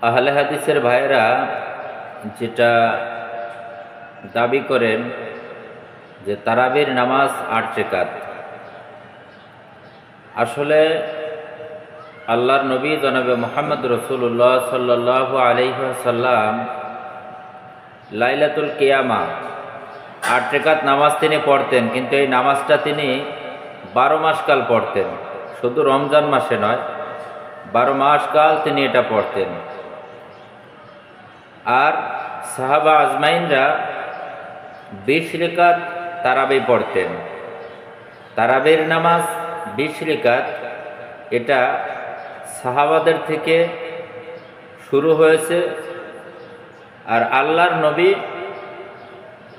আহলে হাদিসের ভাইয়েরা যেটা দাবি করেন যে তারাবির নামাজ ৮ রাকাত, আসলে আল্লাহর নবী জনাবে মুহাম্মদ রাসূলুল্লাহ সাল্লাল্লাহু আলাইহি ওয়াসাল্লাম লাইলাতুল কিয়ামা ৮ রাকাত নামাজ তিনি পড়তেন, কিন্তু এই নামাজটা তিনি ১২ মাস কাল পড়তেন, শুধু রমজান মাসে নয়, ১২ মাস কাল তিনি এটা পড়তেন। আর সাহাবা আজমাইনরা ২০ রাকাত তারাবি পড়তেন। তারাবির নামাজ ২০ রাকাত, এটা সাহাবাদের থেকে শুরু হয়েছে। আর আল্লাহর নবী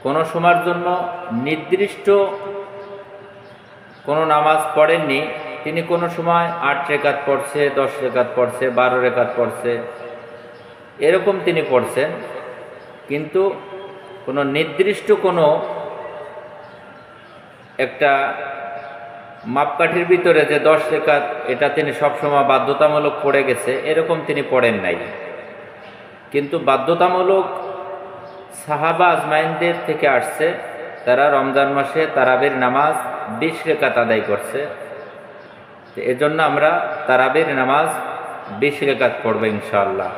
কোনো সময়ের জন্য নির্দিষ্ট কোনো নামাজ পড়েননি। তিনি কোনো সময় ৮ রাকাত পড়ছে, ১০ রাকাত পড়ছে, ১২ রাকাত পড়ছে, এরকম তিনি পড়ছেন, কিন্তু কোনো নির্দিষ্ট কোনো একটা মাপকাঠির ভিতরে যে ১০ রাকাত এটা তিনি সবসময় বাধ্যতামূলক পড়ে গেছে, এরকম তিনি পড়েন নাই। কিন্তু বাধ্যতামূলক সাহাবা আজমাইনদের থেকে আসছে, তারা রমজান মাসে তারাবির নামাজ ২০ রাকাত আদায় করছে। এজন্য আমরা তারাবির নামাজ ২০ রাকাত পড়ব ইনশাআল্লাহ।